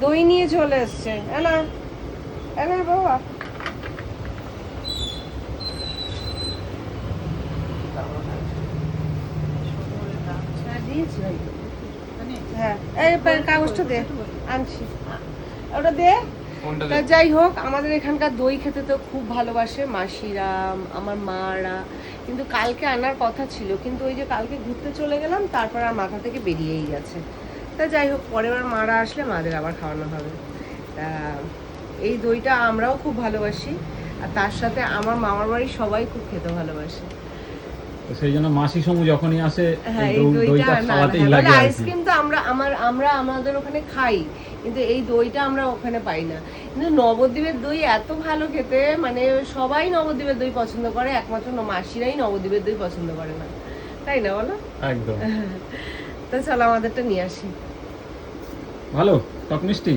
দই নিয়ে চলে এসছে। না বাবা, হ্যাঁ এই কাগজটা দে, আনছি ওটা দে। তা যাই হোক, আমাদের এখানকার দই খেতে তো খুব ভালোবাসে মাসিরা, আমার মারা, কিন্তু কালকে আনার কথা ছিল, কিন্তু ওই যে কালকে ঘুরতে চলে গেলাম, তারপর আর মাথা থেকে বেরিয়েই গেছে। তা যাই হোক, পরের বার মারা আসলে মাদের আবার খাওয়ানো হবে। তা এই দইটা আমরাও খুব ভালোবাসি, আর তার সাথে আমার মামার বাড়ির সবাই খুব খেতে ভালোবাসে। সেই জন্য মাসি সমু যখনই আসে হ্যাঁ, এই দইটা খাওয়াতেই লাগে। আইসক্রিম তো আমরা আমাদের ওখানে খাই, কিন্তু এই দইটা আমরা ওখানে পাই না। কিন্তু নবদ্বীপের দই এত ভালো খেতে, মানে সবাই নবদ্বীপের দই পছন্দ করে, একমাত্র মাসিরাই নবদ্বীপের দই পছন্দ করে না, তাই না বলো? একদম। তো চলো আমাদেরটা নিয়ে আসি। ভালো টক মিষ্টি।